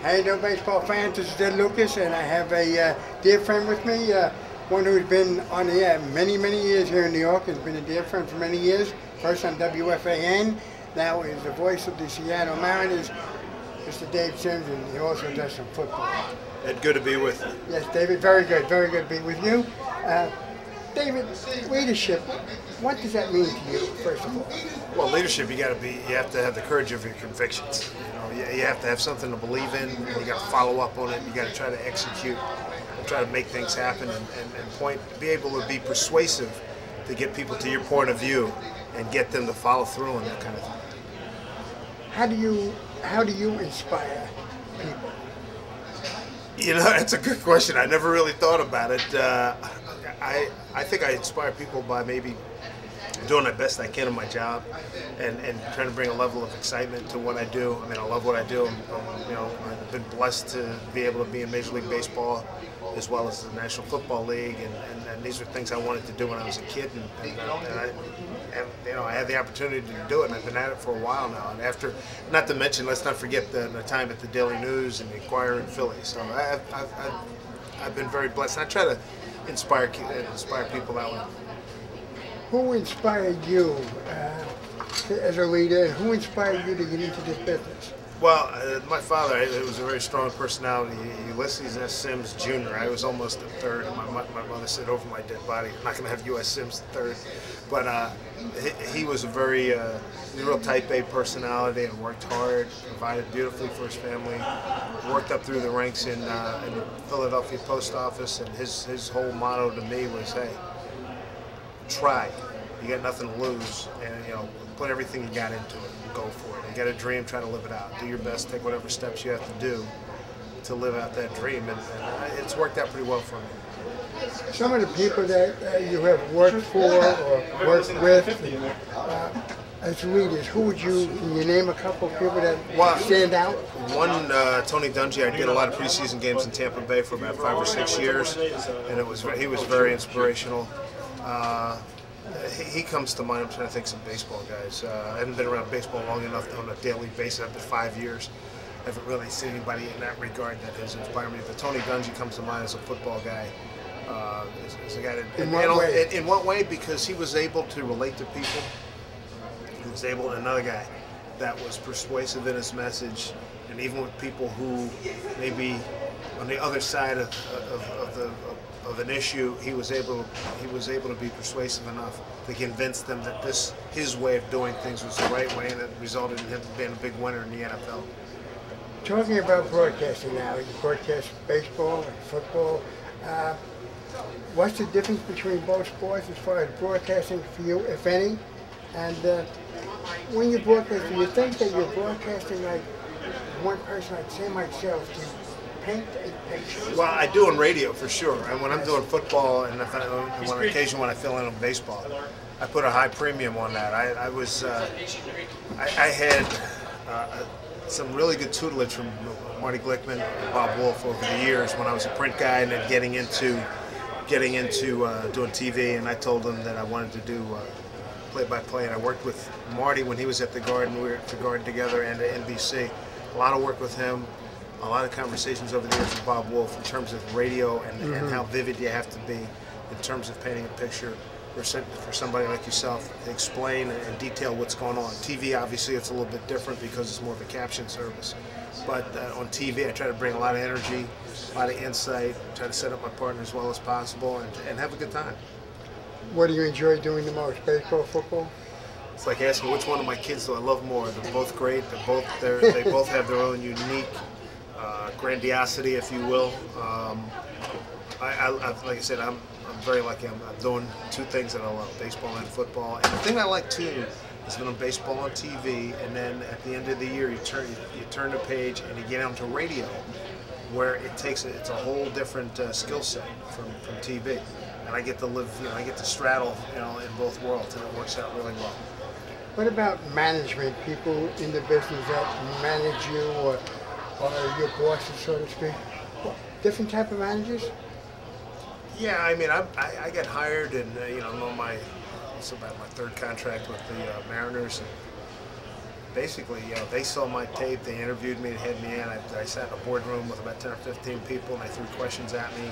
How you doing, baseball fans? This is Ed Lucas, and I have a dear friend with me, one who's been on the air many years here in New York. Has been a dear friend for many years. First on WFAN, now is the voice of the Seattle Mariners, Mr. Dave Sims, and he also does some football. Ed, good to be with you. Yes, David, very good to be with you. David, leadership, what does that mean to you, first of all? Well, leadership, you have to have the courage of your convictions. You have to have something to believe in, and you got to follow up on it. You got to try to execute, and try to make things happen, and be able to be persuasive to get people to your point of view, and get them to follow through on that kind of thing. How do you inspire people? You know, that's a good question. I never really thought about it. I think I inspire people by maybe doing the best I can in my job, and trying to bring a level of excitement to what I do. I mean, I love what I do. I've been blessed to be able to be in Major League Baseball as well as the National Football League, and these are things I wanted to do when I was a kid, and I had the opportunity to do it, and I've been at it for a while now. And after, not to mention, let's not forget the time at the Daily News and the Inquirer in Philly. So I've been very blessed. And I try to inspire people that way. Who inspired you as a leader, and who inspired you to get into this business? Well, my father, it was a very strong personality. Ulysses S. Sims Jr. I was almost a third, and my mother said over my dead body, I'm not going to have U.S. Sims third. But he was a very real type A personality, and worked hard, provided beautifully for his family, worked up through the ranks in the Philadelphia Post Office, and his whole motto to me was, hey, try. You got nothing to lose, and put everything you got into it and go for it. You got a dream, try to live it out. Do your best, take whatever steps you have to do to live out that dream, and it's worked out pretty well for me. Some of the people that you have worked for or worked with as leaders, can you name a couple of people that stand out? One, Tony Dungy. I did a lot of preseason games in Tampa Bay for about 5 or 6 years, and he was very inspirational. He comes to mind. I'm trying to think some baseball guys. I haven't been around baseball long enough on a daily basis. After 5 years, I haven't really seen anybody in that regard that has inspired me. But Tony Dungy comes to mind as a football guy. As a guy that, in what way? Because he was able to relate to people. He was able, another guy that was persuasive in his message, and even with people who maybe on the other side of an issue, he was able to be persuasive enough to convince them that his way of doing things was the right way, and it resulted in him being a big winner in the NFL. Talking about broadcasting now, you broadcast baseball and football. What's the difference between both sports as far as broadcasting for you, if any? And when you broadcast, do you think that you're broadcasting like one person, like say myself, to paint a picture? Well, I do on radio for sure. And when I'm doing football, and on occasion when I fill in on baseball, I put a high premium on that. I had some really good tutelage from Marty Glickman and Bob Wolf over the years when I was a print guy, and then getting into doing TV. And I told them that I wanted to do play-by-play, and I worked with Marty when he was at the Garden. We were at the Garden together, and at NBC. A lot of work with him, a lot of conversations over the years with Bob Wolf in terms of radio and how vivid you have to be in terms of painting a picture for somebody like yourself to explain and detail what's going on. TV, obviously, it's a little bit different because it's more of a caption service. But on TV, I try to bring a lot of energy, a lot of insight, try to set up my partner as well as possible, and have a good time. What do you enjoy doing the most, baseball, football? It's like asking which one of my kids do I love more. They're both great. They both have their own unique grandiosity, if you will. Like I said, I'm very lucky. I'm doing two things that I love: baseball and football. And the thing I like too is doing baseball on TV, and then at the end of the year, you turn the page and you get onto radio, where it's a whole different skill set from TV. And I get to live, I get to straddle, in both worlds, and it works out really well. What about management, people in the business that manage you or your bosses, so to speak? Different type of managers? Yeah, I mean, I get hired, and it's about my third contract with the Mariners. basically, they saw my tape, they interviewed me, they had me in. I sat in a boardroom with about 10 or 15 people, and they threw questions at me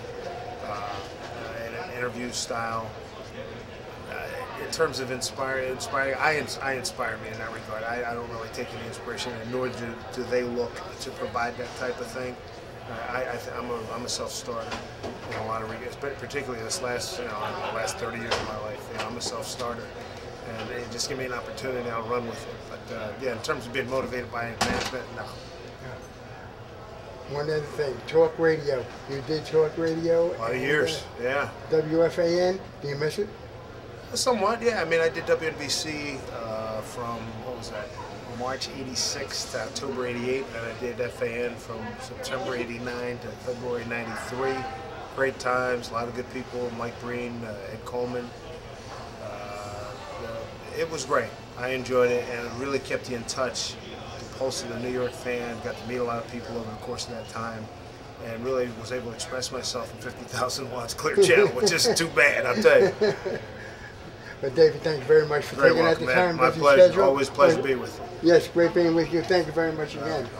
in an interview style. In terms of inspiring, I inspire me in that regard. I don't really take any inspiration, and nor do they look to provide that type of thing. I'm a self-starter in a lot of regards, but particularly the last 30 years of my life. I'm a self-starter, and they just give me an opportunity, I'll run with it. But yeah, in terms of being motivated by management, no. One other thing, talk radio. You did talk radio. A lot of years, yeah. WFAN, do you miss it? Somewhat, yeah. I mean, I did WNBC from, what was that, March '86 to October '88, and I did FAN from September '89 to February '93. Great times, a lot of good people, Mike Breen, Ed Coleman. It was great. I enjoyed it, and it really kept you in touch. The Pulse of the New York fan, got to meet a lot of people over the course of that time, and really was able to express myself in 50,000 watts clear channel, which isn't too bad, I'll tell you. But David, thank you very much for taking out the time. My pleasure. Always a pleasure to be with you. Yes, great being with you. Thank you very much again.